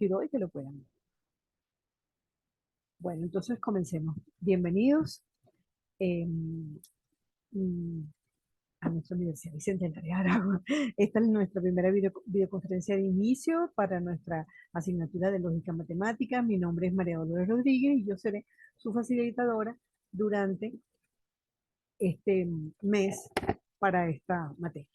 compartir hoy que lo puedan ver. Bueno, entonces comencemos. Bienvenidos eh, mm, a nuestra Universidad Bicentenario de Aragua. Esta es nuestra primera videoconferencia de inicio para nuestra asignatura de Lógica Matemática. Mi nombre es María Dolores Rodríguez y yo seré su facilitadora durante este mes para esta materia.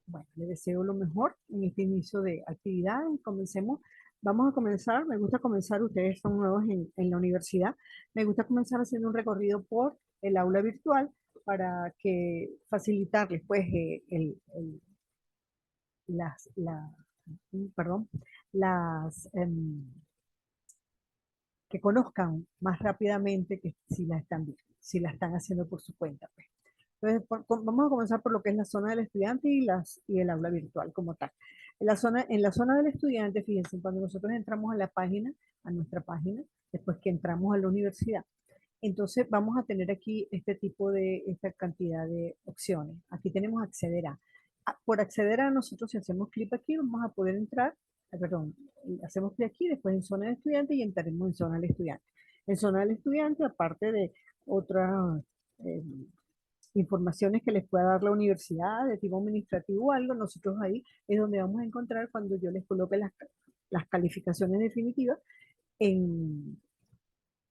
Bueno, les deseo lo mejor en este inicio de actividad. Comencemos. Vamos a comenzar. Me gusta comenzar, ustedes son nuevos en la universidad. Me gusta comenzar haciendo un recorrido por el aula virtual para que facilitarles pues las, la, perdón, las que conozcan más rápidamente que si la están viendo, si la están haciendo por su cuenta, pues. Entonces, vamos a comenzar por lo que es la zona del estudiante y el aula virtual como tal. En la zona del estudiante, fíjense, cuando nosotros entramos a la página, a nuestra página, después que entramos a la universidad, entonces vamos a tener aquí esta cantidad de opciones. Aquí tenemos acceder a. Por acceder a nosotros, si hacemos clic aquí, vamos a poder entrar, perdón, hacemos clic aquí, después en zona de estudiante y entraremos en zona del estudiante. En zona del estudiante, aparte de otras eh, informaciones que les pueda dar la universidad de tipo administrativo o algo, nosotros ahí es donde vamos a encontrar cuando yo les coloque las calificaciones definitivas en,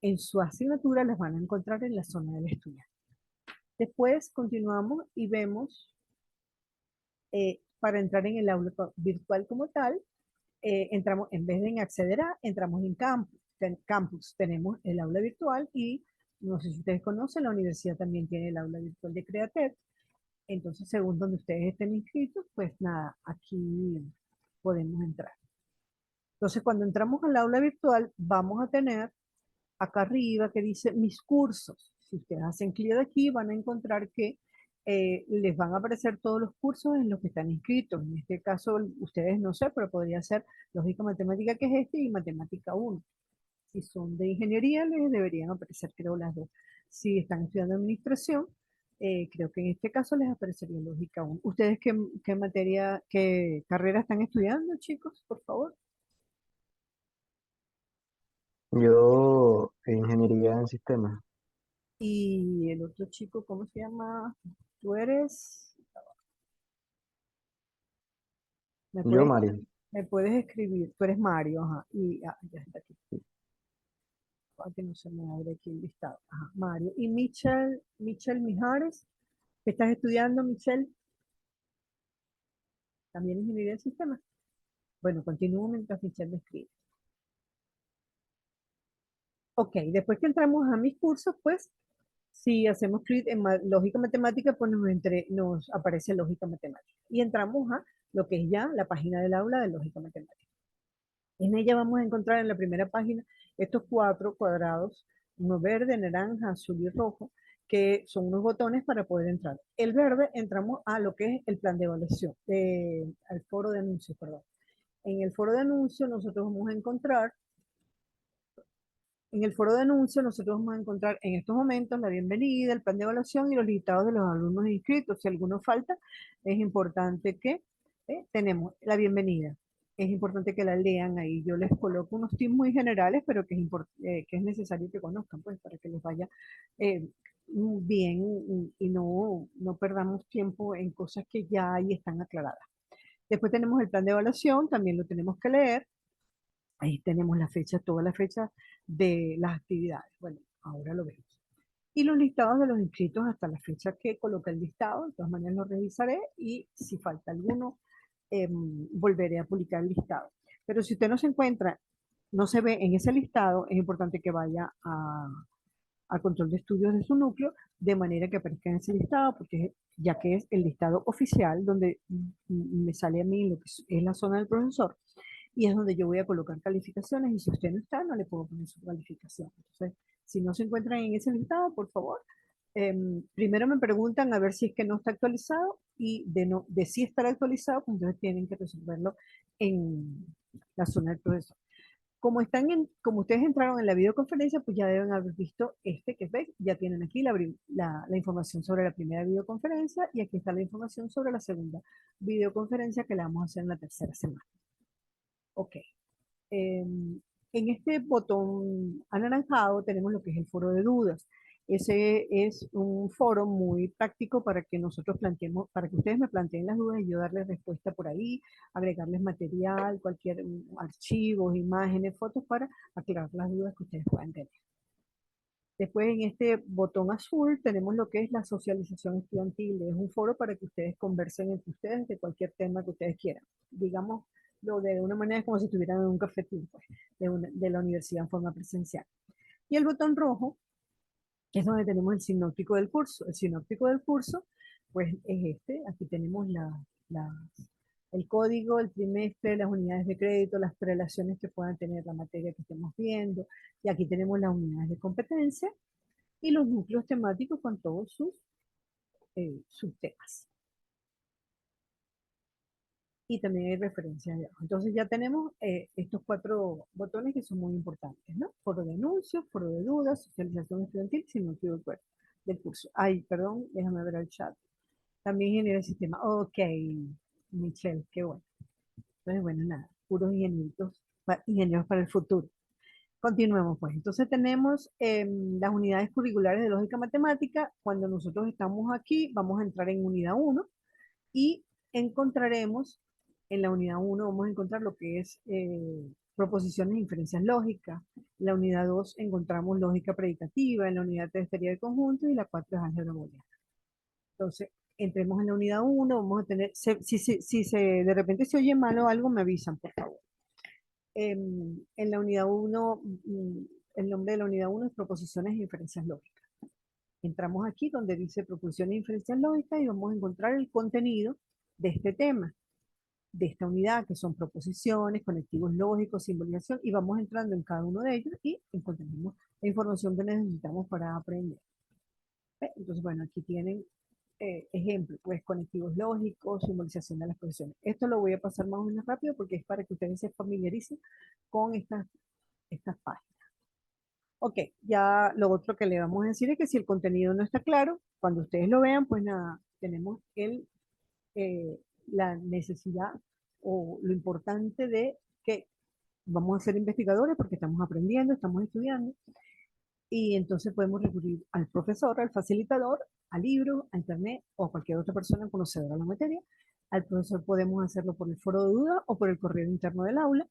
en su asignatura, las van a encontrar en la zona del estudiante. Después continuamos y vemos, para entrar en el aula virtual como tal, entramos, en vez de en acceder a, entramos en campus. Tenemos el aula virtual y no sé si ustedes conocen, la universidad también tiene el aula virtual de Createc. Entonces, según donde ustedes estén inscritos, pues nada, aquí podemos entrar. Entonces, cuando entramos al aula virtual, vamos a tener acá arriba que dice mis cursos. Si ustedes hacen clic aquí, van a encontrar que les van a aparecer todos los cursos en los que están inscritos. En este caso, ustedes no sé, pero podría ser Lógica Matemática, que es este, y Matemática 1. Si son de ingeniería, les deberían aparecer, creo, las dos. Si están estudiando administración, creo que en este caso les aparecería Lógica 1. ¿Ustedes qué materia, qué carrera están estudiando, chicos, por favor? Yo, ingeniería en sistemas. Y el otro chico, ¿cómo se llama? Tú eres, me Yo, puedes, Mario. me puedes escribir, tú eres Mario, ajá, y ya está aquí. Para que no se me abre aquí el listado. Ajá, Mario. Y Michelle Mijares, ¿qué estás estudiando, Michelle? También ingeniería de sistemas. Bueno, continúo mientras Michelle me escribe. Ok, después que entramos a mis cursos, pues, si hacemos clic en lógica matemática, pues nos aparece lógica matemática. Y entramos a lo que es ya la página del aula de lógica matemática. En ella vamos a encontrar en la primera página estos 4 cuadrados, uno verde, naranja, azul y rojo, que son unos botones para poder entrar. El verde entramos a lo que es el plan de evaluación, al foro de anuncios, perdón. En el foro de anuncios nosotros vamos a encontrar, en el foro de anuncios nosotros vamos a encontrar en estos momentos la bienvenida, el plan de evaluación y los listados de los alumnos inscritos. Si alguno falta, es importante que tenemos la bienvenida. Es importante que la lean ahí. Yo les coloco unos tips muy generales, pero que es necesario que conozcan, pues, para que les vaya eh, bien y no perdamos tiempo en cosas que ya ahí están aclaradas. Después tenemos el plan de evaluación, también lo tenemos que leer. Ahí tenemos la fecha, toda la fecha de las actividades. Bueno, ahora lo vemos. Y los listados de los inscritos hasta la fecha que coloca el listado. De todas maneras lo revisaré y si falta alguno, volveré a publicar el listado. Pero si usted no se encuentra, no se ve en ese listado, es importante que vaya a control de estudios de su núcleo, de manera que aparezca en ese listado, porque ya que es el listado oficial, donde me sale a mí lo que es la zona del profesor, y es donde yo voy a colocar calificaciones, y si usted no está, no le puedo poner su calificación. Entonces, si no se encuentran en ese listado, por favor, primero me preguntan a ver si es que no está actualizado, y de si estar actualizado, pues entonces tienen que resolverlo en la zona del profesor. Como ustedes entraron en la videoconferencia, pues ya deben haber visto que ven, ya tienen aquí la información sobre la primera videoconferencia y aquí está la información sobre la segunda videoconferencia que la vamos a hacer en la tercera semana. Ok. En este botón anaranjado tenemos lo que es el foro de dudas. Ese es un foro muy práctico para que nosotros planteemos, para que ustedes me planteen las dudas y yo darles respuesta por ahí, agregarles material, cualquier archivos, imágenes, fotos para aclarar las dudas que ustedes puedan tener. Después en este botón azul tenemos lo que es la socialización estudiantil. Es un foro para que ustedes conversen entre ustedes de cualquier tema que ustedes quieran. Digamos, lo de una manera como si estuvieran en un cafetín, pues, de la universidad en forma presencial. Y el botón rojo es donde tenemos el sinóptico del curso. El sinóptico del curso, pues es este. Aquí tenemos el código, el trimestre, las unidades de crédito, las prelaciones que puedan tener la materia que estemos viendo. Y aquí tenemos las unidades de competencia y los núcleos temáticos con todos sus temas. Y también hay referencias de abajo. Entonces ya tenemos estos 4 botones que son muy importantes, ¿no? Foro de anuncios, foro de dudas, socialización estudiantil, sinóptico del curso. Ay, perdón, déjame ver el chat. También ingeniería de sistema. Ok, Michelle, qué bueno. Entonces, bueno, nada, puros ingenieros para el futuro. Continuemos, pues. Entonces tenemos las unidades curriculares de lógica matemática. Cuando nosotros estamos aquí, vamos a entrar en unidad 1 y encontraremos, en la unidad 1 vamos a encontrar lo que es proposiciones e inferencias lógicas. En la unidad 2 encontramos lógica predicativa, en la unidad 3 teoría de conjuntos y la 4 es álgebra booleana. Entonces, entremos en la unidad 1, vamos a tener, si de repente se oye mal o algo, me avisan, por favor. En la unidad 1, el nombre de la unidad 1 es proposiciones e inferencias lógicas. Entramos aquí donde dice proposiciones e inferencias lógicas y vamos a encontrar el contenido de este tema, de esta unidad, que son proposiciones, conectivos lógicos, simbolización, y vamos entrando en cada uno de ellos y encontraremos la información que necesitamos para aprender. Entonces, bueno, aquí tienen ejemplos, pues conectivos lógicos, simbolización de las posiciones. Esto lo voy a pasar más o menos rápido porque es para que ustedes se familiaricen con estas páginas. Ok, ya lo otro que le vamos a decir es que si el contenido no está claro, cuando ustedes lo vean, pues nada, tenemos eh, la necesidad o lo importante de que vamos a ser investigadores porque estamos aprendiendo, estamos estudiando, y entonces podemos recurrir al profesor, al facilitador, al libro, a internet o a cualquier otra persona conocedora de la materia. Al profesor podemos hacerlo por el foro de duda o por el correo interno del aula.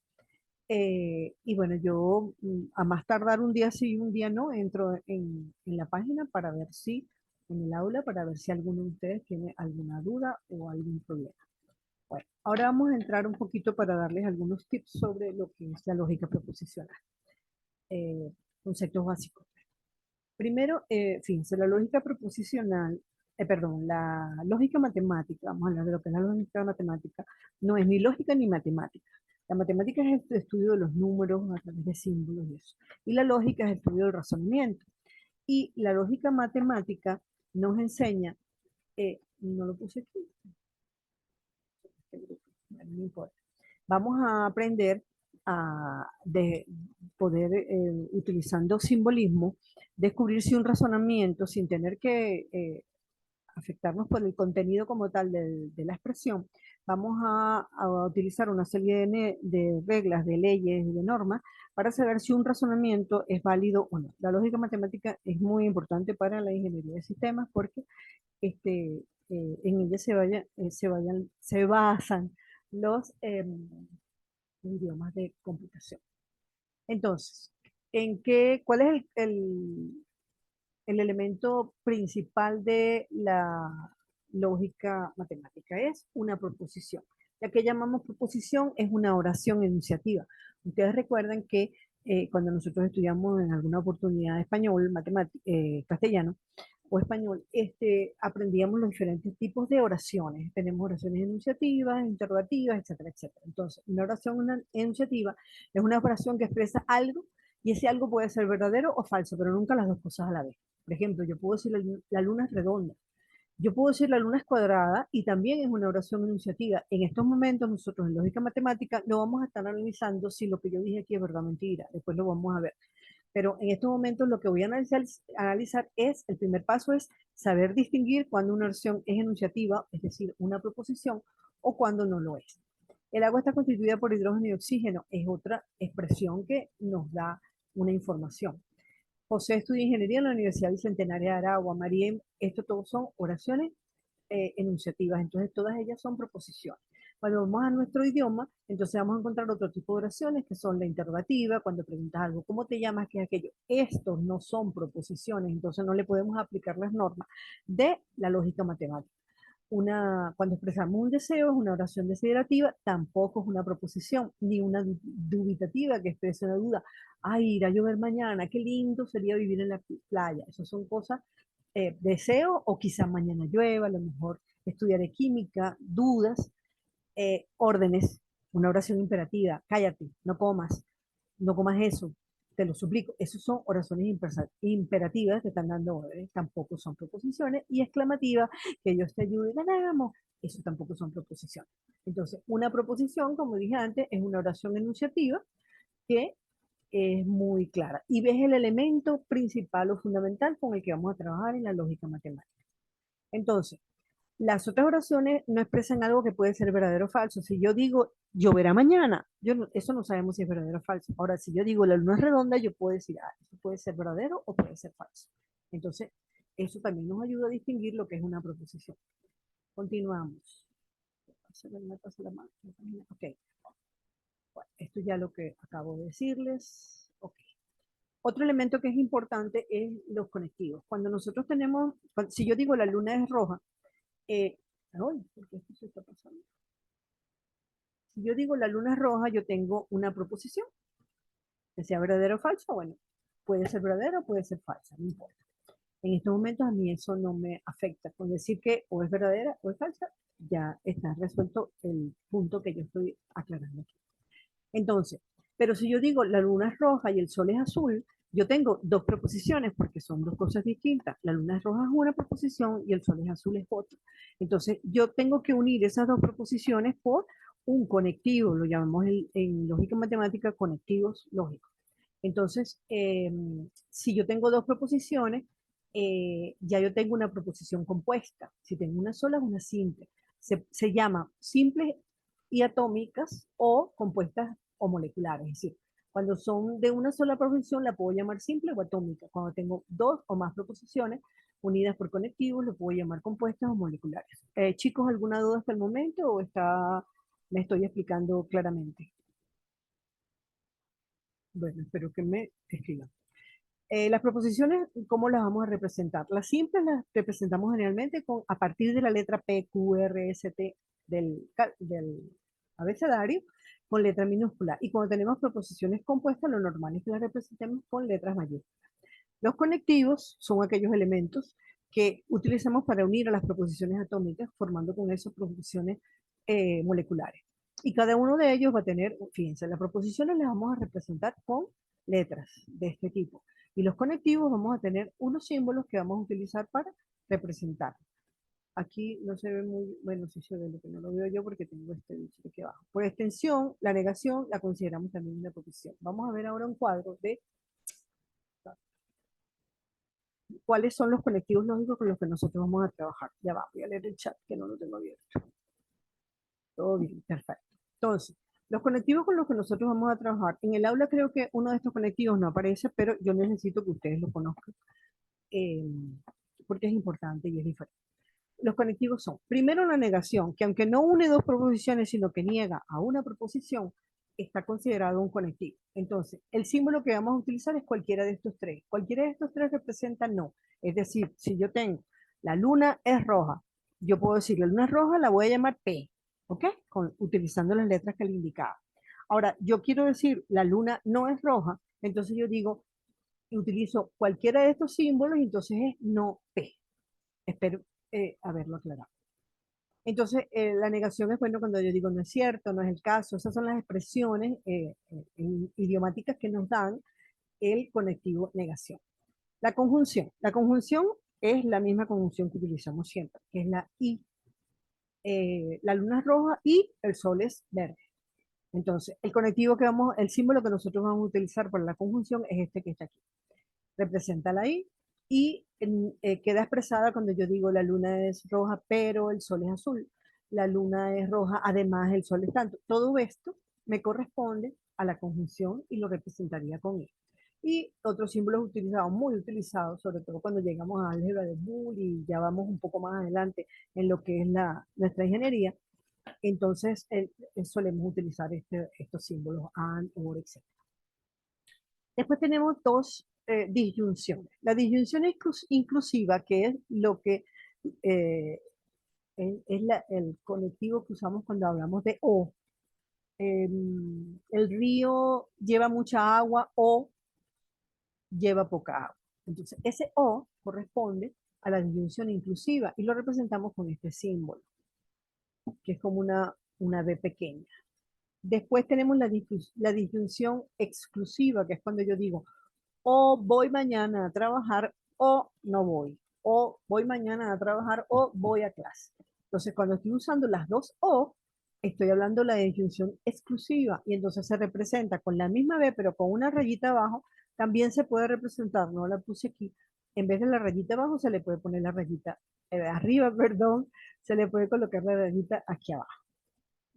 Y bueno, yo a más tardar un día sí y un día no, entro en la página para ver si, en el aula, para ver si alguno de ustedes tiene alguna duda o algún problema. Bueno, ahora vamos a entrar un poquito para darles algunos tips sobre lo que es la lógica proposicional. Conceptos básicos. Primero, fíjense, la lógica proposicional, perdón, la lógica matemática, vamos a hablar de lo que es la lógica matemática, no es ni lógica ni matemática. La matemática es el estudio de los números a través de símbolos y eso. Y la lógica es el estudio del razonamiento. Y la lógica matemática nos enseña, no lo puse aquí, no importa. Vamos a aprender de poder, utilizando simbolismo, descubrir si un razonamiento, sin tener que afectarnos por el contenido como tal de la expresión, vamos a utilizar una serie de reglas, de leyes, de normas, para saber si un razonamiento es válido o no. La lógica matemática es muy importante para la ingeniería de sistemas porque en ella se basan los idiomas de computación. Entonces, ¿cuál es el elemento principal de la lógica matemática? Es una proposición. La que llamamos proposición es una oración enunciativa. Ustedes recuerdan que cuando nosotros estudiamos en alguna oportunidad español, castellano o español, aprendíamos los diferentes tipos de oraciones. Tenemos oraciones enunciativas, interrogativas, etcétera, etcétera. Entonces, una enunciativa es una oración que expresa algo y ese algo puede ser verdadero o falso, pero nunca las dos cosas a la vez. Por ejemplo, yo puedo decir la luna es redonda. Yo puedo decir la luna es cuadrada y también es una oración enunciativa. En estos momentos nosotros en lógica matemática no vamos a estar analizando si lo que yo dije aquí es verdad o mentira. Después lo vamos a ver. Pero en estos momentos lo que voy a analizar es, el primer paso es saber distinguir cuando una oración es enunciativa, es decir, una proposición, o cuando no lo es. El agua está constituida por hidrógeno y oxígeno, es otra expresión que nos da una información. José estudia ingeniería en la Universidad Bicentenaria de Aragua. María, esto todos son oraciones enunciativas, entonces todas ellas son proposiciones. Cuando vamos a nuestro idioma, entonces vamos a encontrar otro tipo de oraciones que son la interrogativa, cuando preguntas algo, ¿cómo te llamas? ¿Qué es aquello? Estos no son proposiciones, entonces no le podemos aplicar las normas de la lógica matemática. Cuando expresamos un deseo es una oración desiderativa, tampoco es una proposición, ni una dubitativa que expresa una duda. Ay, irá a llover mañana, qué lindo sería vivir en la playa. Esas son cosas, deseo o quizá mañana llueva, a lo mejor estudiaré química, dudas, órdenes, una oración imperativa, cállate, no comas, no comas eso, te lo suplico. Esas son oraciones imperativas que están dando órdenes, tampoco son proposiciones, y exclamativas, que Dios te ayude y ganamos, eso tampoco son proposiciones. Entonces, una proposición, como dije antes, es una oración enunciativa que es muy clara y ves el elemento principal o fundamental con el que vamos a trabajar en la lógica matemática. Entonces, las otras oraciones no expresan algo que puede ser verdadero o falso. Si yo digo, lloverá mañana, eso no sabemos si es verdadero o falso. Ahora, si yo digo, la luna es redonda, yo puedo decir, eso puede ser verdadero o puede ser falso. Entonces, eso también nos ayuda a distinguir lo que es una proposición. Continuamos. Ok, bueno, esto ya lo que acabo de decirles. Ok. Otro elemento que es importante es los conectivos. Cuando nosotros tenemos, si yo digo la luna es roja, ay, ¿por qué esto se está pasando? Si yo digo la luna es roja, yo tengo una proposición, que sea verdadero o falso, bueno, puede ser verdadero o puede ser falsa, no importa. En estos momentos a mí eso no me afecta. Con decir que o es verdadera o es falsa, ya está resuelto el punto que yo estoy aclarando aquí. Entonces, pero si yo digo la luna es roja y el sol es azul, yo tengo dos proposiciones porque son dos cosas distintas. La luna es roja es una proposición y el sol es azul es otra. Entonces, yo tengo que unir esas dos proposiciones por un conectivo, lo llamamos en lógica matemática conectivos lógicos. Entonces, si yo tengo dos proposiciones, ya yo tengo una proposición compuesta. Si tengo una sola, es una simple. Se llama simples y atómicas o compuestas o moleculares. Es decir, cuando son de una sola proposición, la puedo llamar simple o atómica. Cuando tengo dos o más proposiciones unidas por conectivos, lo puedo llamar compuestas o moleculares. Chicos, ¿alguna duda hasta el momento o me estoy explicando claramente? Bueno, espero que me escriban. Las proposiciones, ¿cómo las vamos a representar? Las simples las representamos generalmente a partir de la letra P, Q, R, S, T del abecedario con letra minúscula. Y cuando tenemos proposiciones compuestas, lo normal es que las representemos con letras mayúsculas. Los conectivos son aquellos elementos que utilizamos para unir a las proposiciones atómicas, formando con eso proposiciones moleculares. Y cada uno de ellos va a tener, fíjense, las proposiciones las vamos a representar con letras de este tipo. Y los conectivos vamos a tener unos símbolos que vamos a utilizar para representar. Aquí no se ve muy, bueno, sí se ve, lo que no lo veo yo porque tengo este bicho aquí abajo. Por extensión, la negación la consideramos también una proposición. Vamos a ver ahora un cuadro de cuáles son los conectivos lógicos con los que nosotros vamos a trabajar. Ya va, voy a leer el chat que no lo tengo abierto. Todo bien, perfecto. Entonces, los conectivos con los que nosotros vamos a trabajar. En el aula creo que uno de estos conectivos no aparece, pero yo necesito que ustedes lo conozcan eh, porque es importante y es diferente. Los conectivos son, primero, la negación, que aunque no une dos proposiciones, sino que niega a una proposición, está considerado un conectivo. Entonces, el símbolo que vamos a utilizar es cualquiera de estos tres. Cualquiera de estos tres representa no. Es decir, si yo tengo la luna es roja, yo puedo decir la luna es roja, la voy a llamar P, ¿ok? Utilizando las letras que le indicaba. Ahora, yo quiero decir la luna no es roja, entonces yo digo, utilizo cualquiera de estos símbolos y entonces es no P. Espero haberlo aclarado. Entonces, la negación es bueno cuando yo digo no es cierto, no es el caso. Esas son las expresiones idiomáticas que nos dan el conectivo negación. La conjunción. La conjunción es la misma conjunción que utilizamos siempre, que es la I. La luna es roja y el sol es verde. Entonces, el símbolo que nosotros vamos a utilizar para la conjunción es este que está aquí. Representa la I y queda expresada cuando yo digo la luna es roja, pero el sol es azul. la luna es roja, además el sol es tanto. Todo esto me corresponde a la conjunción y lo representaría con él. Y otros símbolos utilizados, muy utilizados, sobre todo cuando llegamos a álgebra de Boole y ya vamos un poco más adelante en lo que es nuestra ingeniería, entonces solemos utilizar estos símbolos AND, OR, etc. Después tenemos dos disyunciones. La disyunción inclusiva, que es lo que eh, el conectivo que usamos cuando hablamos de O. El río lleva mucha agua o lleva poca agua. Entonces, ese O corresponde a la disyunción inclusiva y lo representamos con este símbolo, que es como una B pequeña. Después tenemos la disyunción exclusiva, que es cuando yo digo, o voy mañana a trabajar o no voy, o voy mañana a trabajar o voy a clase. Entonces, cuando estoy usando las dos o, estoy hablando de la disyunción exclusiva y entonces se representa con la misma B, pero con una rayita abajo, también se puede representar, no la puse aquí, en vez de la rayita abajo se le puede poner la rayita arriba, perdón, se le puede colocar la rayita aquí abajo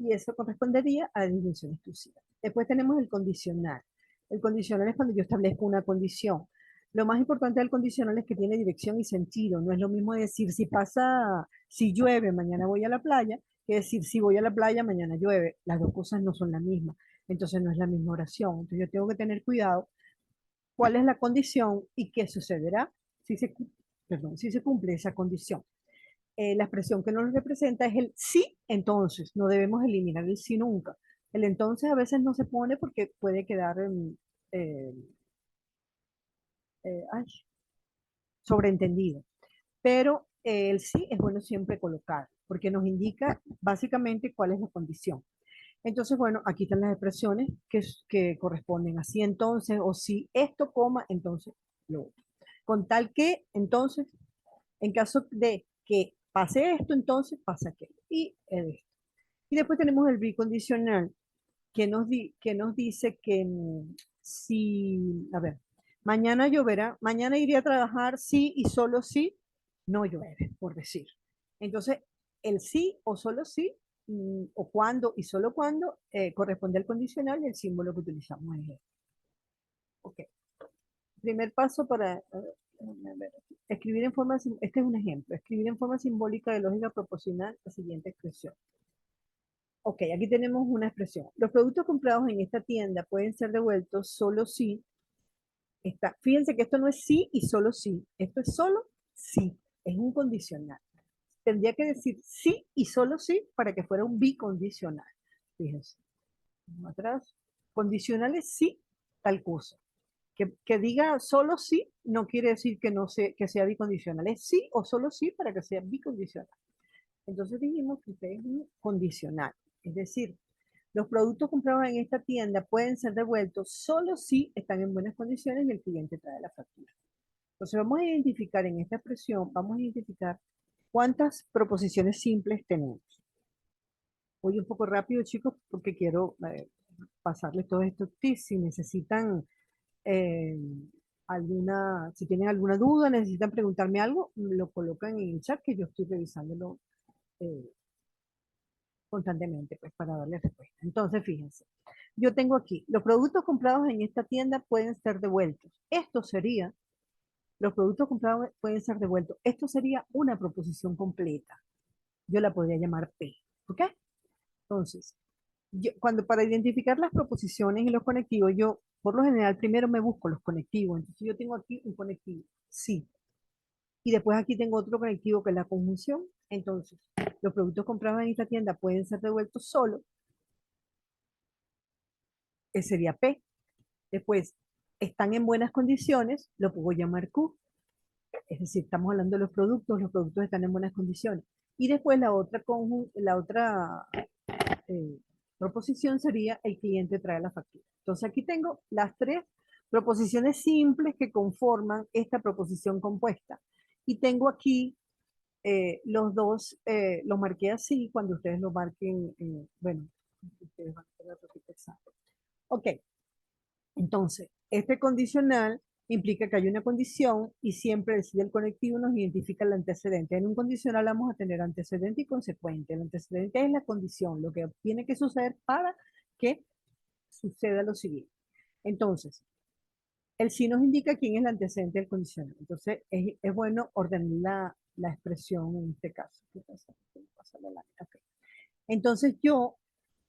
y eso correspondería a la disyunción exclusiva. Después tenemos el condicional. El condicional es cuando yo establezco una condición. Lo más importante del condicional es que tiene dirección y sentido. No es lo mismo decir si llueve, mañana voy a la playa, que decir si voy a la playa, mañana llueve. Las dos cosas no son las mismas. Entonces no es la misma oración. Entonces yo tengo que tener cuidado cuál es la condición y qué sucederá si si se cumple esa condición. La expresión que nos representa es el sí, entonces. No debemos eliminar el sí nunca. El entonces a veces no se pone porque puede quedar eh, ay, sobreentendido. Pero el sí es bueno siempre colocar, porque nos indica básicamente cuál es la condición. Entonces, bueno, aquí están las expresiones que corresponden a sí, entonces, o si esto, coma, entonces lo otro. Con tal que, entonces, en caso de que pase esto, entonces pasa aquello. Y después tenemos el bicondicional, que nos dice que si, a ver, mañana lloverá, mañana iré a trabajar sí y solo sí, no llueve, por decir. Entonces, el sí o solo sí, o cuando y solo cuando, corresponde al condicional y el símbolo que utilizamos es este. Ok. Primer paso para escribir en forma, este es un ejemplo, escribir en forma simbólica de lógica proporcional la siguiente expresión. Ok, aquí tenemos una expresión. Los productos comprados en esta tienda pueden ser devueltos solo si está. Fíjense que esto no es sí y solo sí. Esto es solo sí. Es un condicional. Tendría que decir sí y solo sí para que fuera un bicondicional. Fíjense. Vamos atrás. Condicional es sí, tal cosa. Que diga solo sí no quiere decir que sea bicondicional. Es sí o solo sí para que sea bicondicional. Entonces dijimos que este es un condicional. Es decir, los productos comprados en esta tienda pueden ser devueltos solo si están en buenas condiciones y el cliente trae la factura. Entonces vamos a identificar en esta expresión, vamos a identificar cuántas proposiciones simples tenemos. Voy un poco rápido, chicos, porque quiero pasarles todos estos tips. Si necesitan eh, si tienen alguna duda, necesitan preguntarme algo, lo colocan en el chat que yo estoy revisándolo eh, constantemente, pues para darle respuesta. Entonces, fíjense, yo tengo aquí, los productos comprados en esta tienda pueden ser devueltos. Esto sería, los productos comprados pueden ser devueltos. Esto sería una proposición completa. Yo la podría llamar P, ¿ok? Entonces, cuando para identificar las proposiciones y los conectivos, yo por lo general primero me busco los conectivos. Entonces, yo tengo aquí un conectivo, sí. Y después aquí tengo otro conectivo que es la conjunción. Entonces, los productos comprados en esta tienda pueden ser devueltos solo, que sería P. Después, están en buenas condiciones, lo puedo llamar Q. Es decir, estamos hablando de los productos están en buenas condiciones. Y después la otra eh, proposición sería el cliente trae la factura. Entonces aquí tengo las tres proposiciones simples que conforman esta proposición compuesta. Y tengo aquí los dos, los marqué así cuando ustedes lo marquen, bueno, ustedes van a tener otro tipo de examen. Ok, entonces, este condicional implica que hay una condición y siempre el sí del conectivo nos identifica el antecedente. En un condicional vamos a tener antecedente y consecuente. El antecedente es la condición, lo que tiene que suceder para que suceda lo siguiente. Entonces, el sí nos indica quién es el antecedente del condicional. Entonces, es bueno ordenar la expresión en este caso. ¿Qué pasa? Okay. Entonces, yo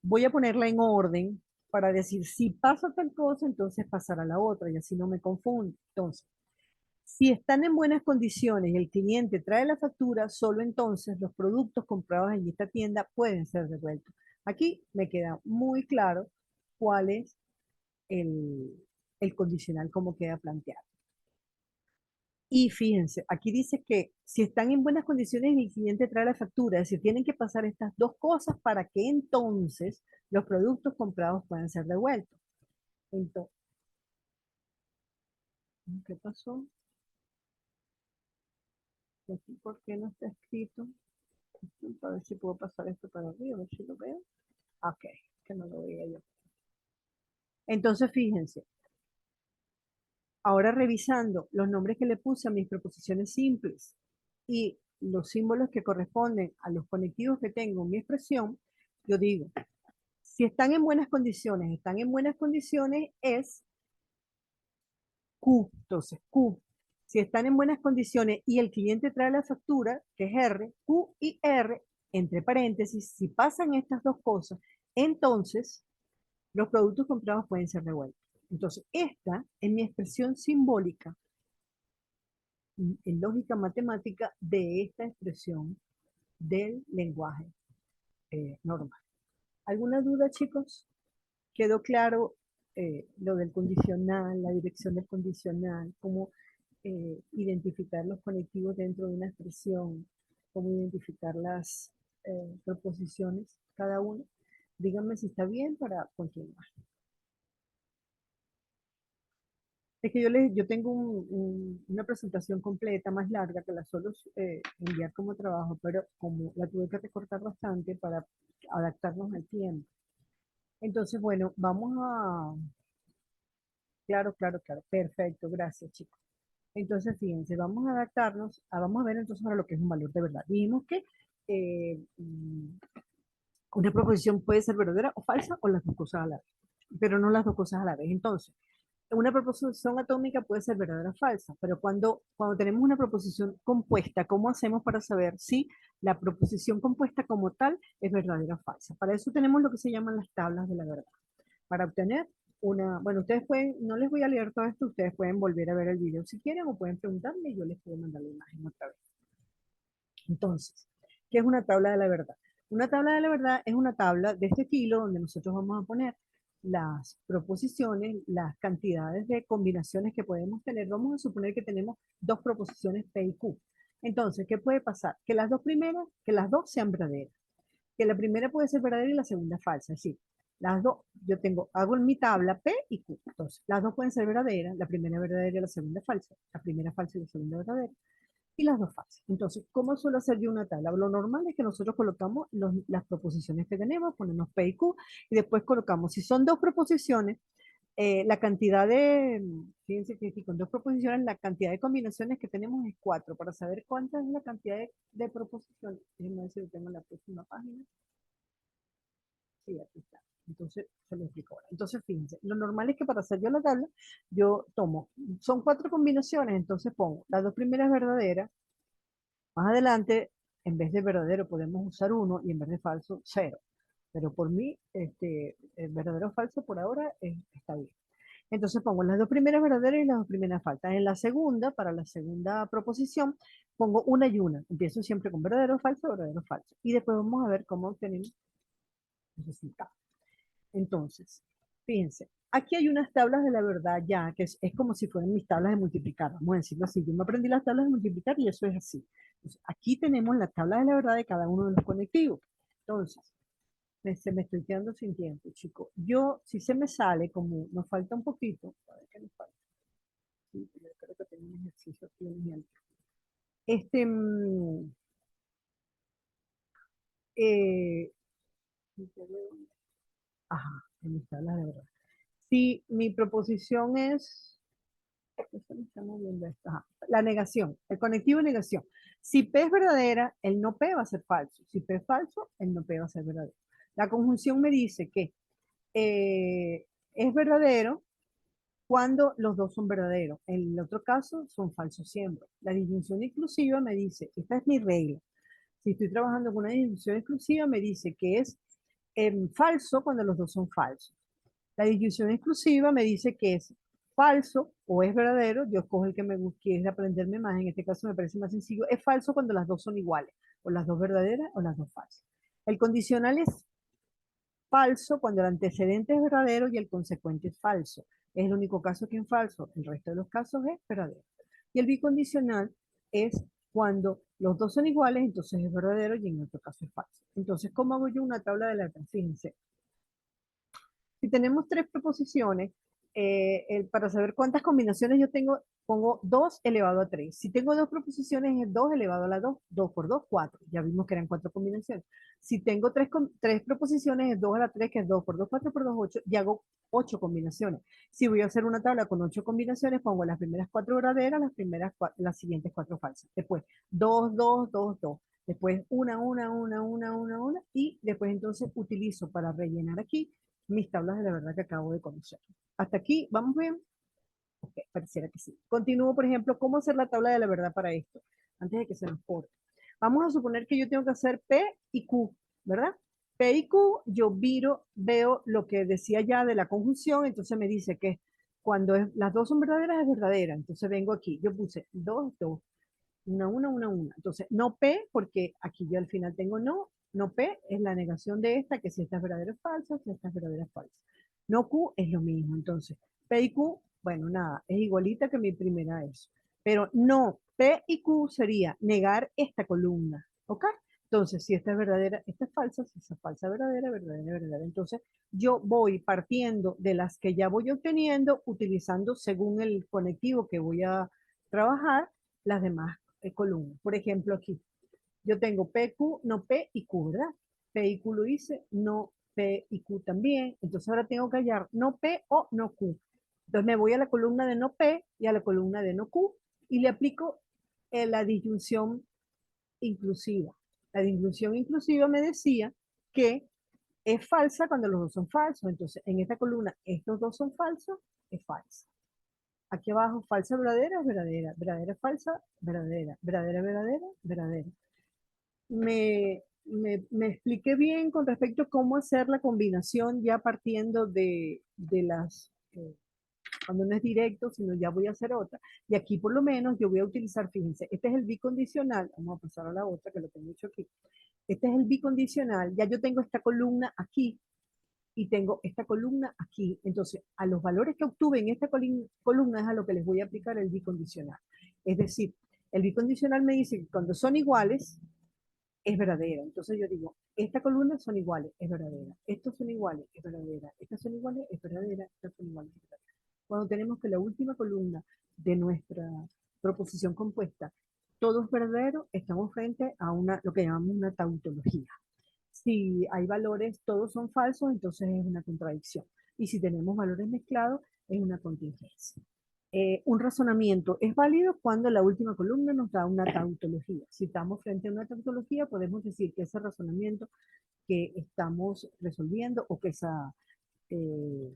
voy a ponerla en orden para decir, si pasa tal cosa, entonces pasará la otra y así no me confundo. Entonces, si están en buenas condiciones y el cliente trae la factura, solo entonces los productos comprados en esta tienda pueden ser devueltos. Aquí me queda muy claro cuál es el, el condicional, cómo queda planteado. Y fíjense, aquí dice que si están en buenas condiciones y el cliente trae la factura, es decir, tienen que pasar estas dos cosas para que entonces los productos comprados puedan ser devueltos. Entonces, ¿qué pasó? Aquí, ¿por qué no está escrito? A ver si puedo pasar esto para arriba, a ver si lo veo. Ok, que no lo veía yo. Entonces, fíjense, ahora revisando los nombres que le puse a mis proposiciones simples y los símbolos que corresponden a los conectivos que tengo en mi expresión, yo digo, si están en buenas condiciones es Q, entonces Q. Si están en buenas condiciones y el cliente trae la factura, que es R, Q y R, entre paréntesis, si pasan estas dos cosas, entonces los productos comprados pueden ser devueltos. Entonces, esta es mi expresión simbólica en lógica matemática de esta expresión del lenguaje normal. ¿Alguna duda, chicos? ¿Quedó claro lo del condicional, la dirección del condicional, cómo identificar los conectivos dentro de una expresión, cómo identificar las proposiciones, cada uno? Díganme si está bien para continuar. Es que yo tengo una presentación completa más larga que la suelo enviar como trabajo, pero como la tuve que recortar bastante para adaptarnos al tiempo. Entonces, bueno, vamos a... Claro, claro, claro. Perfecto, gracias, chicos. Entonces, fíjense, vamos a ver entonces ahora lo que es un valor de verdad. Dijimos que una proposición puede ser verdadera o falsa o las dos cosas a la vez, pero no las dos cosas a la vez. Entonces, una proposición atómica puede ser verdadera o falsa, pero cuando tenemos una proposición compuesta, ¿cómo hacemos para saber si la proposición compuesta como tal es verdadera o falsa? Para eso tenemos lo que se llaman las tablas de la verdad. Para obtener bueno, ustedes pueden, no les voy a leer todo esto, ustedes pueden volver a ver el video si quieren o pueden preguntarme y yo les puedo mandar la imagen otra vez. Entonces, ¿qué es una tabla de la verdad? Una tabla de la verdad es una tabla de este estilo donde nosotros vamos a poner las proposiciones, las cantidades de combinaciones que podemos tener. Vamos a suponer que tenemos dos proposiciones P y Q. Entonces, ¿qué puede pasar? Que las dos primeras, que las dos sean verdaderas. Que la primera puede ser verdadera y la segunda falsa. Es decir, las dos, hago en mi tabla P y Q. Entonces, las dos pueden ser verdaderas, la primera verdadera y la segunda falsa. La primera falsa y la segunda verdadera y las dos falsas. Entonces, ¿cómo suelo hacer yo una tabla? Lo normal es que nosotros colocamos las proposiciones que tenemos, ponemos P y Q, y después colocamos, si son dos proposiciones, la cantidad de, fíjense que con dos proposiciones, la cantidad de combinaciones que tenemos es 4. Para saber cuánta es la cantidad de proposiciones, déjenme ver si tengo la próxima página. Sí, aquí está. Entonces, se lo explico ahora. Entonces, fíjense, lo normal es que para hacer yo la tabla, yo tomo, son 4 combinaciones, entonces pongo las dos primeras verdaderas. Más adelante, en vez de verdadero, podemos usar uno y en vez de falso, 0. Pero por mí, el verdadero o falso por ahora está bien. Entonces pongo las dos primeras verdaderas y las dos primeras falsas. En la segunda, para la segunda proposición, pongo una y una. Empiezo siempre con verdadero, verdadero, falso. Y después vamos a ver cómo obtenemos el resultado. Entonces, fíjense, aquí hay unas tablas de la verdad ya, que es como si fueran mis tablas de multiplicar, vamos a decirlo así. Yo me aprendí las tablas de multiplicar y eso es así. Entonces, aquí tenemos la tabla de la verdad de cada uno de los conectivos. Entonces, se me estoy quedando sin tiempo, chicos. Yo, si se me sale, como nos falta un poquito, a ver qué nos falta. Sí, yo creo que tengo un ejercicio aquí, un ejemplo. Este, eh, ajá, en mis tablas de verdad. Si mi proposición es Eso no estamos viendo esto. Ajá. La negación, el conectivo de negación. Si P es verdadera, el no P va a ser falso. Si P es falso, el no P va a ser verdadero. La conjunción me dice que es verdadero cuando los dos son verdaderos. En el otro caso, son falsos siempre. La disyunción exclusiva me dice, esta es mi regla. Si estoy trabajando con una disyunción exclusiva, me dice que es falso cuando los dos son falsos. La disyunción exclusiva me dice que es falso o es verdadero. Yo escojo el que me quiere aprenderme más. En este caso me parece más sencillo. Es falso cuando las dos son iguales, o las dos verdaderas o las dos falsas. El condicional es falso cuando el antecedente es verdadero y el consecuente es falso. Es el único caso que es falso. El resto de los casos es verdadero. Y el bicondicional es cuando los dos son iguales, entonces es verdadero y en otro caso es falso. Entonces, ¿cómo hago yo una tabla de letras? Fíjense, si tenemos tres proposiciones, para saber cuántas combinaciones yo tengo, pongo 2 elevado a 3. Si tengo dos proposiciones, es 2 elevado a la 2. 2 por 2, 4. Ya vimos que eran cuatro combinaciones. Si tengo tres proposiciones, es 2 a la 3, que es 2 por 2, 4 por 2, 8. Y hago 8 combinaciones. Si voy a hacer una tabla con 8 combinaciones, pongo las primeras 4 verdaderas, las siguientes 4 falsas. Después, 2, 2, 2, 2. Después, una. Y después entonces utilizo para rellenar aquí mis tablas de la verdad que acabo de conocer. Hasta aquí, ¿vamos bien? Ok, pareciera que sí. Continúo, por ejemplo, ¿cómo hacer la tabla de la verdad para esto? Antes de que se nos corte. Vamos a suponer que yo tengo que hacer P y Q, ¿verdad? P y Q, yo veo lo que decía ya de la conjunción, entonces me dice que cuando las dos son verdaderas es verdadera. Entonces vengo aquí, yo puse 2, 2, una. Entonces, no P, porque aquí yo al final tengo no. No P es la negación de esta, que si esta es verdadera es falsa, si esta es verdadera es falsa. No Q es lo mismo. Entonces, P y Q, bueno, nada, es igualita que mi primera eso. Pero no, P y Q sería negar esta columna. ¿Ok? Entonces, si esta es verdadera, esta es falsa, si esta es falsa, verdadera, verdadera, verdadera. Entonces, yo voy partiendo de las que ya voy obteniendo, utilizando según el conectivo que voy a trabajar, las demás columnas. Por ejemplo, aquí yo tengo PQ, no P y Q, ¿verdad? P y Q lo hice, no P y Q también. Entonces ahora tengo que hallar no P o no Q. Entonces me voy a la columna de no P y a la columna de no Q y le aplico la disyunción inclusiva. La disyunción inclusiva me decía que es falsa cuando los dos son falsos. Entonces en esta columna estos dos son falsos, es falsa. Aquí abajo, falsa, verdadera, verdadera, verdadera, falsa, verdadera, verdadera, verdadera, verdadera. Me expliqué bien con respecto a cómo hacer la combinación ya partiendo de cuando no es directo, sino ya voy a hacer otra. Y aquí por lo menos yo voy a utilizar, fíjense, este es el bicondicional, vamos a pasar a la otra que lo tengo hecho aquí. Este es el bicondicional, ya yo tengo esta columna aquí y tengo esta columna aquí. Entonces, a los valores que obtuve en esta columna es a lo que les voy a aplicar el bicondicional. Es decir, el bicondicional me dice que cuando son iguales, es verdadera. Entonces yo digo, esta columna son iguales, es verdadera. Estos son iguales, es verdadera. Estas son iguales, es verdadera. Estas son iguales, es verdadera. Cuando tenemos que la última columna de nuestra proposición compuesta, todo es verdadero, estamos frente a lo que llamamos una tautología. Si hay valores, todos son falsos, entonces es una contradicción. Y si tenemos valores mezclados, es una contingencia. Un razonamiento es válido cuando la última columna nos da una tautología. Si estamos frente a una tautología, podemos decir que ese razonamiento que estamos resolviendo o que eh,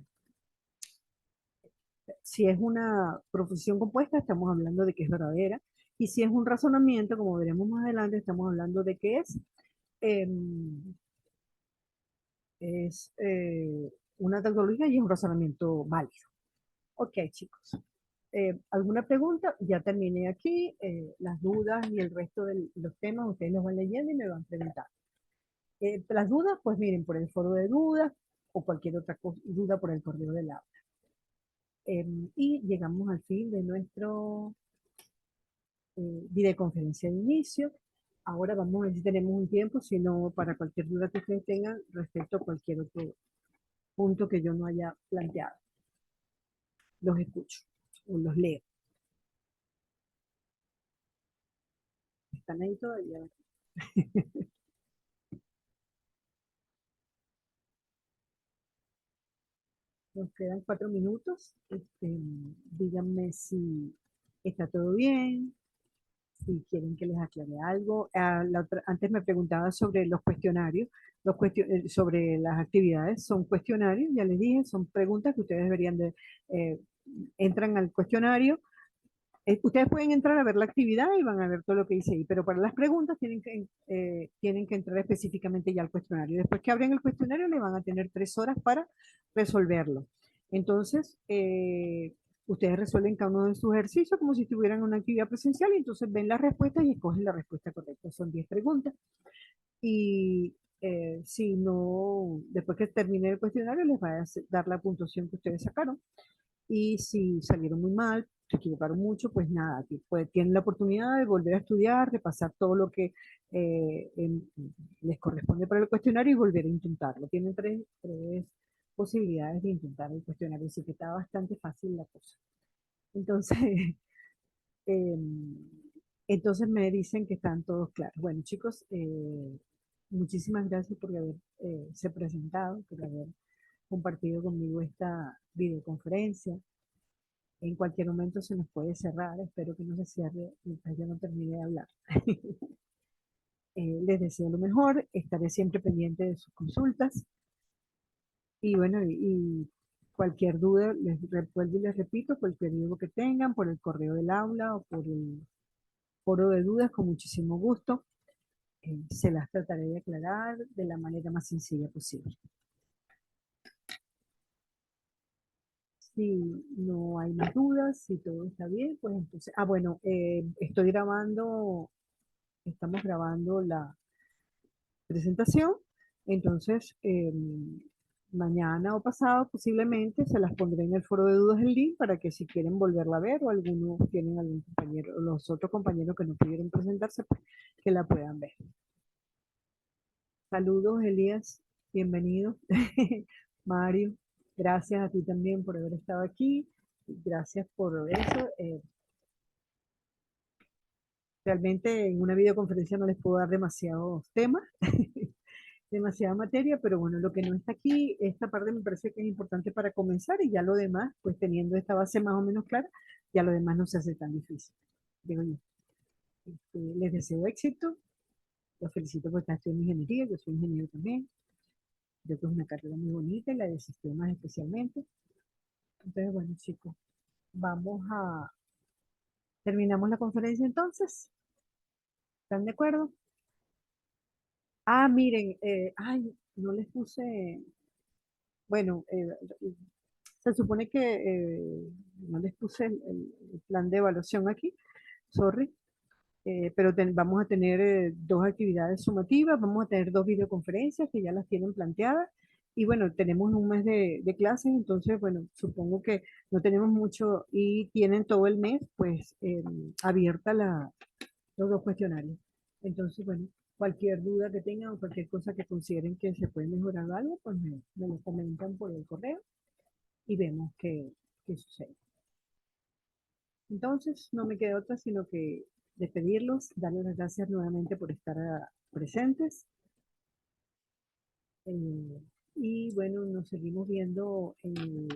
si es una proposición compuesta, estamos hablando de que es verdadera. Y si es un razonamiento, como veremos más adelante, estamos hablando de que eh, es una tautología y es un razonamiento válido. Ok, chicos. ¿Alguna pregunta? Ya terminé aquí. Las dudas y el resto de los temas, ustedes los van leyendo y me van preguntando. Las dudas, pues miren, por el foro de dudas o cualquier otra duda por el correo del aula. Y llegamos al fin de nuestro videoconferencia de inicio. Ahora vamos a ver si tenemos un tiempo, si no, para cualquier duda que ustedes tengan respecto a cualquier otro punto que yo no haya planteado. Los escucho o los leo. ¿Están ahí todavía? Nos quedan 4 minutos. Díganme si está todo bien, si quieren que les aclare algo. Antes me preguntaba sobre los cuestionarios, sobre las actividades. Son cuestionarios, ya les dije, son preguntas que ustedes deberían de, eh, entran al cuestionario. Ustedes pueden entrar a ver la actividad y van a ver todo lo que dice ahí, pero para las preguntas tienen que entrar específicamente ya al cuestionario. Después que abren el cuestionario, le van a tener 3 horas para resolverlo. Entonces, ustedes resuelven cada uno de sus ejercicios como si estuvieran en una actividad presencial y entonces ven las respuestas y escogen la respuesta correcta. Son 10 preguntas. Y si no, después que termine el cuestionario, les va a dar la puntuación que ustedes sacaron. Y si salieron muy mal, se equivocaron mucho, pues nada, tienen la oportunidad de volver a estudiar, de pasar todo lo que les corresponde para el cuestionario y volver a intentarlo. Tienen tres posibilidades de intentar el cuestionario, así que está bastante fácil la cosa. Entonces, eh, entonces me dicen que están todos claros. Bueno, chicos, muchísimas gracias por haberse presentado, por haber compartido conmigo esta videoconferencia. En cualquier momento se nos puede cerrar, espero que no se cierre mientras yo no termine de hablar. Les deseo lo mejor, estaré siempre pendiente de sus consultas y bueno, y cualquier duda, les recuerdo y les repito, cualquier duda que tengan por el correo del aula o por el foro de dudas, con muchísimo gusto, se las trataré de aclarar de la manera más sencilla posible. Si no hay más dudas, si todo está bien, pues entonces, bueno, estamos grabando la presentación, entonces mañana o pasado posiblemente se las pondré en el foro de dudas el link para que si quieren volverla a ver o algunos tienen algún compañero, o los otros compañeros que no pudieron presentarse, pues, que la puedan ver. Saludos, Elías, bienvenido. Mario, gracias a ti también por haber estado aquí. Gracias por eso. Realmente en una videoconferencia no les puedo dar demasiados temas, demasiada materia, pero bueno, lo que no está aquí, esta parte me parece que es importante para comenzar y ya lo demás, pues teniendo esta base más o menos clara, ya lo demás no se hace tan difícil. Digo yo. Les deseo éxito, los felicito por estar estudiando ingeniería, yo soy ingeniero también, creo que es una carrera muy bonita y la de sistemas especialmente. Entonces, bueno, chicos, terminamos la conferencia entonces. ¿Están de acuerdo? Miren, no les puse, bueno, se supone que no les puse el plan de evaluación aquí, sorry, pero vamos a tener 2 actividades sumativas, vamos a tener 2 videoconferencias que ya las tienen planteadas y bueno, tenemos un mes de clases, entonces bueno, supongo que no tenemos mucho y tienen todo el mes pues abierta los 2 cuestionarios. Entonces bueno, cualquier duda que tengan o cualquier cosa que consideren que se puede mejorar algo, pues me lo comentan por el correo y vemos qué sucede. Entonces, no me queda otra sino que despedirlos, darles las gracias nuevamente por estar presentes. Y bueno, nos seguimos viendo en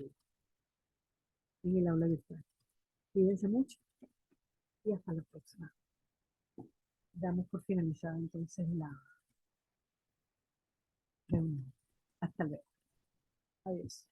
el aula virtual. Cuídense mucho y hasta la próxima. Damos por finalizada entonces la reunión. Hasta luego. Adiós.